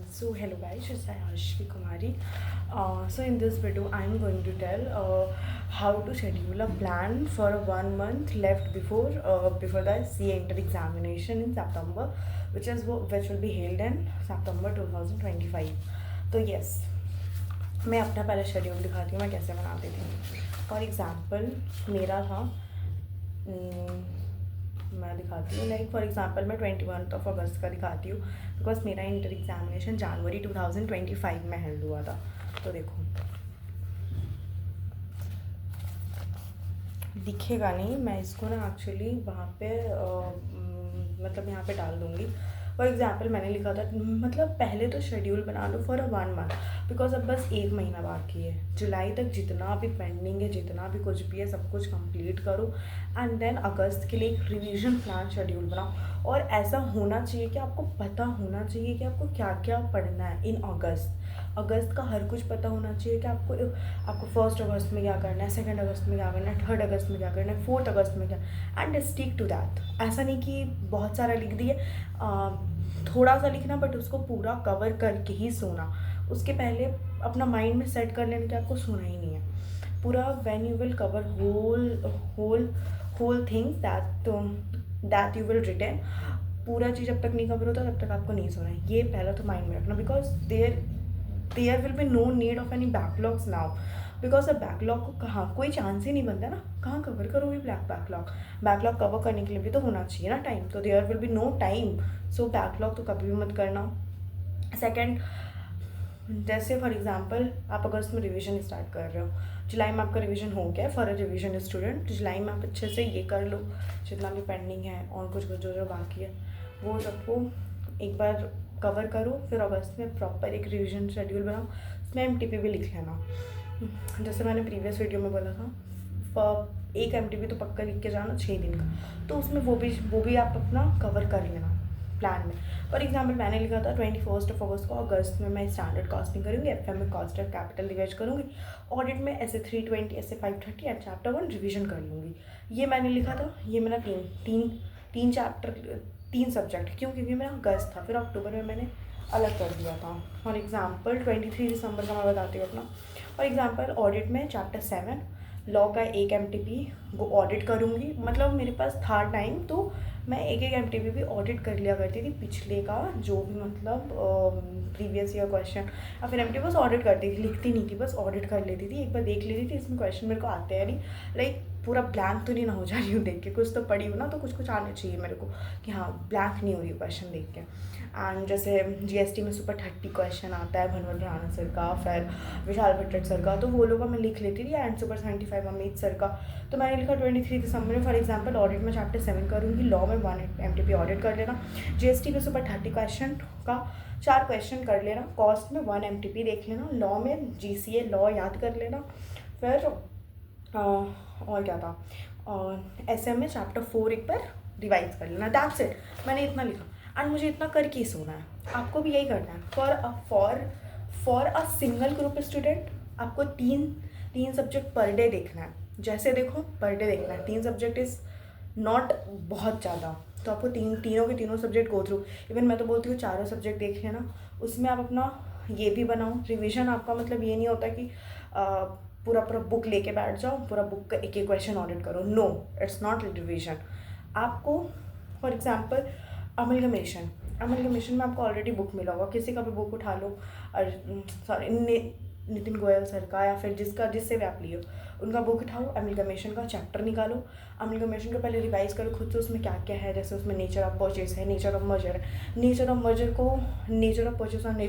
So hello guys, it's Ayashvi Kumari. So in this video, I'm going to tell how to schedule a plan for 1 month left before the CA inter examination in September, which will be held in September 2025. तो yes, मैं अपना पहले schedule दिखाती हूँ मैं कैसे बनाती थी. फॉर एग्ज़ाम्पल मेरा था मैं दिखाती हूँ लाइक फॉर एग्जांपल मैं 21 अगस्त का दिखाती हूँ बिकॉज मेरा इंटर एग्जामिनेशन जनवरी 2025 में हेल्ड हुआ था. तो देखो दिखेगा नहीं, मैं इसको ना एक्चुअली वहाँ पे मतलब यहाँ पे डाल दूँगी. फॉर एग्जाम्पल मैंने लिखा था मतलब पहले तो शेड्यूल बना लो फॉर 1 मंथ बिकॉज अब बस 1 महीना बाकी है. जुलाई तक जितना भी पेंडिंग है, जितना भी कुछ भी है, सब कुछ कंप्लीट करो एंड देन अगस्त के लिए एक रिवीजन प्लान शेड्यूल बनाओ. और ऐसा होना चाहिए कि आपको पता होना चाहिए कि आपको क्या क्या पढ़ना है इन अगस्त का हर कुछ पता होना चाहिए कि आपको 1 अगस्त में क्या करना है, 2 अगस्त में क्या करना है, 3 अगस्त में क्या करना है, 4 अगस्त में क्या, एंड स्टिक टू दैट. ऐसा नहीं कि बहुत सारा लिख दिए, थोड़ा सा लिखना बट उसको पूरा कवर करके ही सोना. उसके पहले अपना माइंड में सेट कर लेना कि आपको सोना ही नहीं है पूरा. When you will cover whole things that you will retain, पूरा चीज़ जब तक नहीं कवर होता तब तक आपको नहीं सोना है. ये पहला तो माइंड में रखना because there will be no need of any backlogs now because अब बैकलॉग को कहाँ कोई चांस ही नहीं बनता ना, कहाँ कवर करोगे बैकलॉग कवर करने के लिए भी तो होना चाहिए ना टाइम. तो there will be no time, so backlog तो कभी भी मत करना. सेकेंड, जैसे फॉर एग्जांपल आप अगस्त में रिवीजन स्टार्ट कर रहे हो, जुलाई में आपका रिवीजन हो गया फॉर अ रिवीजन स्टूडेंट. जुलाई में आप अच्छे से ये कर लो जितना भी पेंडिंग है और कुछ कुछ जो बाकी है वो सबको एक बार कवर करो. फिर अगस्त में प्रॉपर एक रिवीजन शेड्यूल बनाओ, उसमें MTP भी लिख लेना. जैसे मैंने प्रीवियस वीडियो में बोला था एक MTP तो पक्का लिख के जाना 6 दिन का, तो उसमें वो भी आप अपना कवर कर लेना प्लान में. फॉर एग्जाम्पल मैंने लिखा था 21 अगस्त को अगस्त में मैं स्टैंडर्ड कॉस्टिंग करूँगी, FM में कॉस्ट ऑफ कैपिटल रिवाइज करूँगी, ऑडिट में ऐसे 320 ऐसे 530 एंड चैप्टर 1 रिवीजन कर लूँगी. ये मैंने लिखा था. ये मेरा तीन चैप्टर 3 सब्जेक्ट. क्यों? क्योंकि मेरा अगस्त था. फिर अक्टूबर में मैंने अलग कर दिया था. फॉर एग्जाम्पल 23 दिसंबर का मैं बताती हूँ अपना. फॉर एग्जाम्पल ऑडिट में चैप्टर 7 लॉ का एक MTP वो ऑडिट करूँगी. मतलब मेरे पास था टाइम तो मैं एक MTP भी ऑडिट कर लिया करती थी पिछले का जो भी मतलब प्रीवियस ईयर क्वेश्चन, या फिर MTP बस ऑडिट करती थी, लिखती नहीं थी, बस ऑडिट कर लेती थी. एक बार देख लेती थी इसमें क्वेश्चन मेरे को आते हैं नहीं, लाइक पूरा ब्लैंक तो नहीं ना हो जा रही हूँ देख के, कुछ तो पढ़ी हूँ ना, तो कुछ आना चाहिए मेरे को कि हाँ ब्लैंक नहीं हो रही क्वेश्चन देख के. एंड जैसे GST में सुपर 30 क्वेश्चन आता है भनवट राणा सर का, फिर विशाल भट्टक सर का, तो वो लोग मैं लिख लेती थी. एंड सुपर 75 अमित सर का. तो मैंने लिखा 23 दिसंबर में फॉर एग्जाम्पल ऑडिट में चैप्टर 7 करूँगी, लॉ में 1 MTP ऑडिट कर लेना, GST में सुपर 30 क्वेश्चन का 4 क्वेश्चन कर लेना, कॉस्ट में 1 MTP देख लेना, लॉ में GCA लॉ याद कर लेना, फिर और क्या था SM में चैप्टर 4 एक बार रिवाइज कर लेना. That's it. मैंने इतना लिखा एंड मुझे इतना करके ही सोना है. आपको भी यही करना है. For a single group student आपको तीन सब्जेक्ट पर डे देखना है. जैसे देखो पर डे देखना है, 3 सब्जेक्ट इज़ नॉट बहुत ज़्यादा, तो आपको तीनों के तीनों सब्जेक्ट गो थ्रू. इवन मैं तो बोलती हूँ 4 सब्जेक्ट देख लेना. उसमें आप अपना ये भी बनाओ रिवीजन. आपका मतलब ये नहीं होता कि पूरा बुक लेके बैठ जाओ, पूरा बुक का एक क्वेश्चन ऑडिट करो. No, it's not revision. आपको फॉर एग्जाम्पल अमलगमेशन में आपको ऑलरेडी बुक मिला होगा, किसी का भी बुक उठा लो, सॉरी नितिन गोयल सर का या फिर जिससे भी आप लियो उनका बुक उठाओ, अमलगमेशन का चैप्टर निकालो, अमलगमेशन को पहले रिवाइज करो खुद से उसमें क्या क्या है. जैसे उसमें नेचर ऑफ परचेज है, नेचर ऑफ मर्जर है. नेचर ऑफ परचेज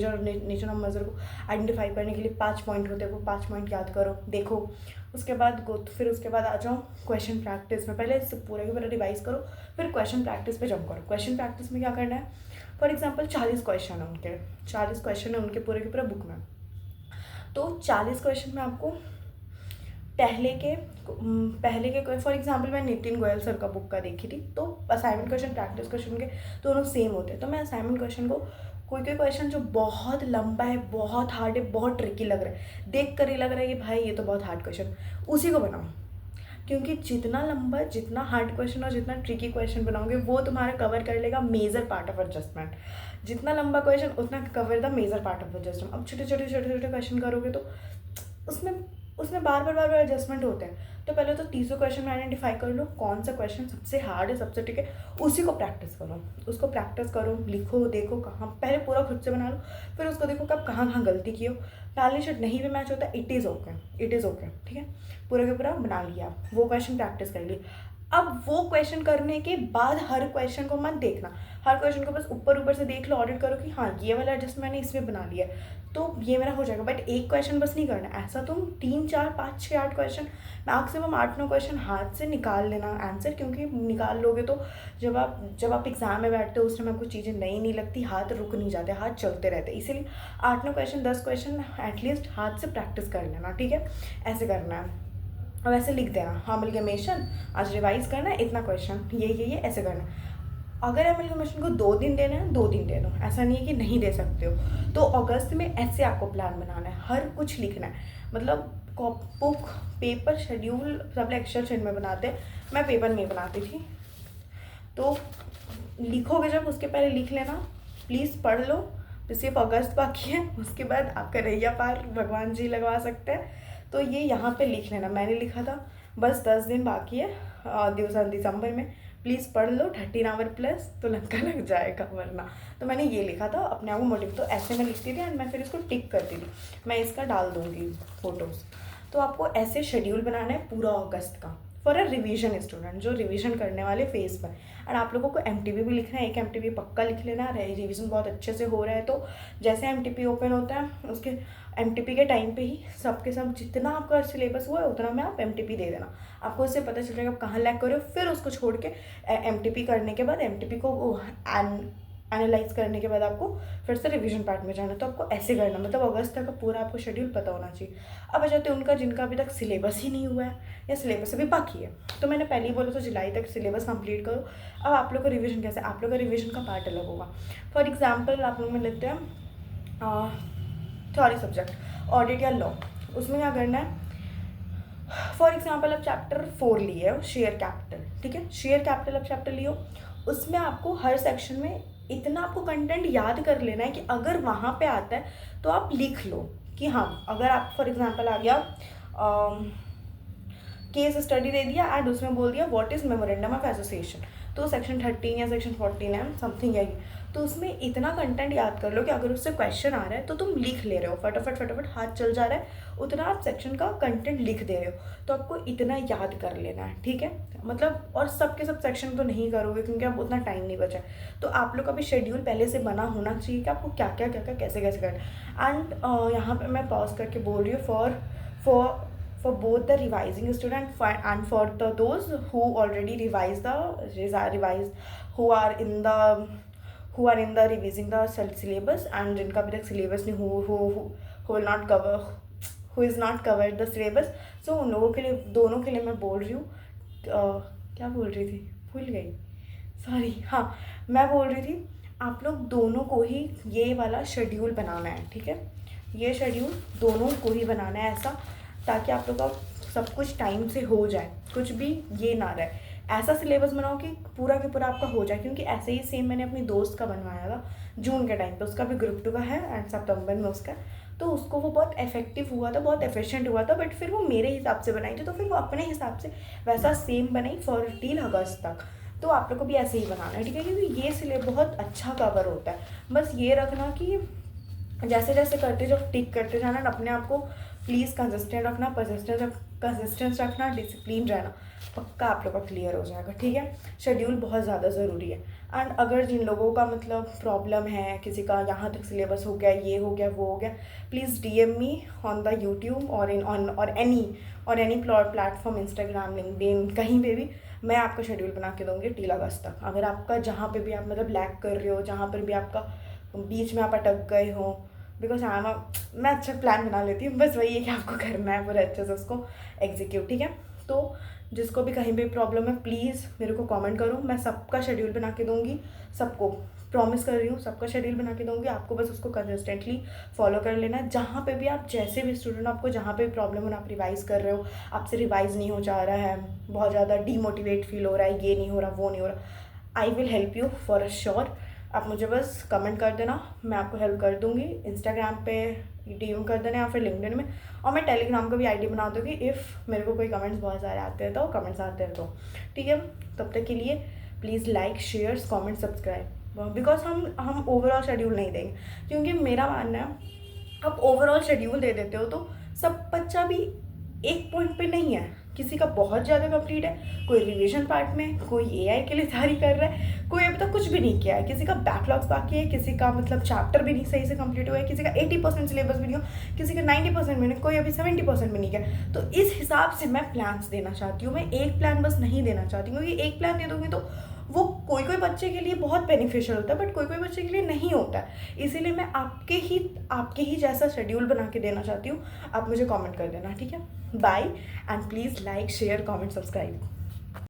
और नेचर ऑफ मर्जर को आइडेंटिफाई करने के लिए 5 पॉइंट होते हैं, वो 5 पॉइंट याद करो, देखो. उसके बाद फिर उसके बाद आ जाओ क्वेश्चन प्रैक्टिस में. पहले इससे पूरा के पूरा रिवाइज करो, फिर क्वेश्चन प्रैक्टिस पे जंप करो. क्वेश्चन प्रैक्टिस में क्या करना है, फॉर एग्जाम्पल 40 क्वेश्चन है उनके पूरे के पूरे बुक में. तो 40 क्वेश्चन में आपको पहले के फॉर एग्जांपल मैं नितिन गोयल सर का बुक का देखी थी, तो असाइनमेंट क्वेश्चन प्रैक्टिस क्वेश्चन के दोनों सेम होते हैं. तो मैं असाइनमेंट क्वेश्चन को कोई क्वेश्चन जो बहुत लंबा है, बहुत हार्ड है, बहुत ट्रिकी लग रहा है, देख कर ही लग रहा है कि भाई ये तो बहुत हार्ड क्वेश्चन, उसी को बनाओ. क्योंकि जितना लंबा, जितना हार्ड क्वेश्चन और जितना ट्रिकी क्वेश्चन बनाओगे वो तुम्हारा कवर कर लेगा मेजर पार्ट ऑफ एडजस्टमेंट। जितना लंबा क्वेश्चन उतना cover the major part of adjustment. अब छोटे छोटे छोटे छोटे क्वेश्चन करोगे तो उसमें उसमें बार बार एडजस्टमेंट होते हैं। तो पहले तो 30 क्वेश्चन में आइडेंटिफाई कर लो कौन सा क्वेश्चन सबसे हार्ड है, सबसे ठीक है, उसी को प्रैक्टिस करो। उसको प्रैक्टिस करो, लिखो, देखो कहाँ, पहले पूरा खुद से बना लो, फिर उसको देखो कि आप कहाँ कहाँ गलती की हो। बैलेंस शीट नहीं भी मैच होता, इट इज़ ओके, ठीक है। पूरा का पूरा बना लिया, वो क्वेश्चन प्रैक्टिस कर लिए। अब वो क्वेश्चन करने के बाद हर क्वेश्चन को मत देखना, हर क्वेश्चन को बस ऊपर ऊपर से देख लो, ऑडिट करो कि हाँ ये वाला एडजस्ट मैंने इसमें बना लिया तो ये मेरा हो जाएगा। बट एक क्वेश्चन बस नहीं करना, ऐसा तुम 3 4 5 6 8 क्वेश्चन, मैक्सिमम 8 9 क्वेश्चन हाथ से निकाल लेना आंसर। क्योंकि निकाल लोगे तो जब आप एग्जाम में बैठते हो उस टाइम आपको चीज़ें नहीं लगती, हाथ रुक नहीं जाते, हाथ चलते रहते। इसीलिए 8 9 क्वेश्चन 10 क्वेश्चन एटलीस्ट हाथ से प्रैक्टिस कर लेना, ठीक है। ऐसे करना है। अब ऐसे लिख देना, अमलगमेशन आज रिवाइज करना है, इतना क्वेश्चन ये ऐसे करना है। अगर अमलगमेशन को 2 दिन देना है 2 दिन दे दो, ऐसा नहीं है कि नहीं दे सकते हो। तो अगस्त में ऐसे आपको प्लान बनाना है, हर कुछ लिखना है। मतलब बुक, पेपर, शेड्यूल सब एक्सेल शीट में बनाते हैं, मैं पेपर में बनाती थी। तो लिखोगे जब, उसके पहले लिख लेना, प्लीज़ पढ़ लो। तो सिर्फ अगस्त बाकी है, उसके बाद आपका रैया पार भगवान जी लगवा सकते हैं। तो ये यहाँ पे लिख लेना, मैंने लिखा था बस 10 दिन बाकी है दिसंबर में, प्लीज़ पढ़ लो 13 आवर प्लस, तो लंका लग जाएगा वरना। तो मैंने ये लिखा था अपने आप को मोटिव, तो ऐसे मैं लिखती थी एंड मैं फिर इसको टिक करती थी। मैं इसका डाल दूँगी फोटोज़। तो आपको ऐसे शेड्यूल बनाना है पूरा अगस्त का फॉर अ रिवीजन स्टूडेंट, जो रिवीजन करने वाले फेज पर। एंड आप लोगों को एमटीपी भी लिखना है, एक एमटीपी पक्का लिख लेना है। रिवीजन बहुत अच्छे से हो रहा है तो जैसे एमटीपी ओपन होता है उसके एमटीपी के टाइम पे ही सबके सब जितना आपका सिलेबस हुआ है उतना में आप एमटीपी दे देना। आपको उससे पता चल जाएगा आप कहाँ लैग कर रहे हो। फिर उसको छोड़ के एमटीपी करने के बाद एमटीपी को एनालाइज करने के बाद आपको फिर से रिवीजन पार्ट में जाना। तो आपको ऐसे करना, मतलब अगस्त तक का पूरा आपको शेड्यूल पता होना चाहिए। अब आ जाते हैं उनका जिनका अभी तक सिलेबस ही नहीं हुआ है या सिलेबस अभी बाकी है। तो मैंने पहले ही बोला था जुलाई तक सिलेबस कंप्लीट करो। अब आप लोग का रिवीजन कैसे, आप लोग का रिवीजन का पार्ट अलग होगा। फॉर एग्जाम्पल आप लोग में लेते हैं थ्योरी सब्जेक्ट ऑडिट या लॉ, उसमें क्या करना है। फॉर एग्जाम्पल आप चैप्टर 4 लिए हो, शेयर कैपिटल, ठीक है। शेयर कैपिटल आप चैप्टर लिए हो, उसमें आपको हर सेक्शन में इतना आपको कंटेंट याद कर लेना है कि अगर वहाँ पे आता है तो आप लिख लो कि हाँ, अगर आप फॉर एग्जांपल आ गया केस स्टडी दे दिया एंड उसमें बोल दिया what is memorandum of association, तो सेक्शन 13 या सेक्शन 14 है समथिंग है, तो उसमें इतना कंटेंट याद कर लो कि अगर उससे क्वेश्चन आ रहा है तो तुम लिख ले रहे हो, फटाफट हाथ चल जा रहा है, उतना आप सेक्शन का कंटेंट लिख दे रहे हो। तो आपको इतना याद कर लेना है, ठीक है। मतलब और सबके सब सेक्शन तो नहीं करोगे क्योंकि अब उतना टाइम नहीं बचा है। तो आप लोग का भी शेड्यूल पहले से बना होना चाहिए कि आपको क्या क्या कैसे करना है। एंड यहाँ पर मैं पॉज करके बोल रही हूँ for both the revising student and for those who already revised who are in the revising the syllabus and जिनका अभी तक syllabus नहीं who will not cover, who is not covered the syllabus, so उन लोगों के लिए, दोनों के लिए मैं बोल रही हूँ क्या बोल रही थी, भूल गई, सॉरी। हाँ, मैं बोल रही थी आप लोग दोनों को ही ये वाला शेड्यूल बनाना है, ठीक है। ये शेड्यूल दोनों को ही बनाना है ऐसा, ताकि आप लोग का सब कुछ टाइम से हो जाए, कुछ भी ये ना रहे। ऐसा सिलेबस बनाओ कि पूरा के पूरा आपका हो जाए। क्योंकि ऐसे ही सेम मैंने अपनी दोस्त का बनवाया था जून के टाइम पे, उसका भी ग्रुप 2 का है एंड सितंबर में उसका, तो उसको वो बहुत इफेक्टिव हुआ था, बहुत एफिशिएंट हुआ था। बट फिर वो मेरे हिसाब से बनाई थी, तो फिर वो अपने हिसाब से वैसा सेम बनाई फॉर टिल अगस्त तक। तो आप लोग को भी ऐसे ही बनाना है, ठीक है। क्योंकि ये सिलेबस बहुत अच्छा कवर होता है। बस ये रखना कि जैसे जैसे करते जब टिक करते जाना, अपने आप को प्लीज़ कंसिस्टेंट रखना, कंसिस्टेंस रखना, डिसिप्लिन रहना, पक्का आप लोग का क्लियर हो जाएगा, ठीक है। शेड्यूल बहुत ज़्यादा ज़रूरी है। एंड अगर जिन लोगों का मतलब प्रॉब्लम है, किसी का यहाँ तक सिलेबस हो गया, ये हो गया, वो हो गया, please DM me on the YouTube और एनी प्लेटफॉर्म, इंस्टाग्राम, लिंक्डइन, कहीं पे भी मैं आपका शेड्यूल बना के दूँगी टिल अगस्त तक। अगर आपका जहाँ पे भी आप मतलब लैग कर रहे हो, जहाँ पर भी आपका बीच में आप अटक गए हो, बिकॉज मैं अच्छा प्लान बना लेती हूँ, बस वही है कि आपको करना है पूरे अच्छे से उसको एग्जीक्यूट, ठीक है। तो जिसको भी कहीं पे प्रॉब्लम है प्लीज़ मेरे को कमेंट करो, मैं सबका शेड्यूल बना के दूँगी सबको। प्रॉमिस कर रही हूँ सबका शेड्यूल बना के दूँगी, आपको बस उसको कंसिस्टेंटली फॉलो कर लेना है। जहाँ पे भी आप जैसे भी स्टूडेंट, आपको जहाँ पे भी प्रॉब्लम हो, आप रिवाइज़ कर रहे हो, आपसे रिवाइज़ नहीं हो जा रहा है, बहुत ज़्यादा डीमोटिवेट फील हो रहा है, ये नहीं हो रहा, वो नहीं हो रहा, I will help you for a sure. आप मुझे बस कमेंट कर देना, मैं आपको हेल्प कर दूँगी। इंस्टाग्राम पे डीएम कर देना या फिर लिंक्डइन में, और मैं टेलीग्राम का भी आईडी बना दूँगी इफ़ मेरे को कोई कमेंट्स बहुत सारे आते हैं तो, कमेंट्स आते हैं तो, ठीक है। तब तक के लिए please like, share, comment, subscribe, because हम ओवरऑल शेड्यूल नहीं देंगे, क्योंकि मेरा मानना है आप ओवरऑल शेड्यूल दे देते हो तो सब बच्चा भी एक पॉइंट पे नहीं है, किसी का बहुत ज़्यादा कंप्लीट है, कोई रिवीजन पार्ट में, कोई एआई के लिए तैयारी कर रहा है, कोई अभी तक कुछ भी नहीं किया है, किसी का बैकलॉग्स बाकी है, किसी का मतलब चैप्टर भी नहीं सही से कंप्लीट हुआ है, किसी का 80% सिलेबस भी नहीं हो, किसी का 90% में नहीं, कोई अभी 70% में नहीं किया। तो इस हिसाब से मैं प्लान्स देना चाहती हूँ, मैं एक प्लान बस नहीं देना चाहती हूँ, क्योंकि एक प्लान दे दूँगी तो वो कोई कोई बच्चे के लिए बहुत बेनिफिशियल होता है, बट कोई कोई बच्चे के लिए नहीं होता है। इसीलिए मैं आपके ही जैसा शेड्यूल बना के देना चाहती हूँ। आप मुझे कमेंट कर देना, ठीक है। Bye, and please like, share, comment, subscribe.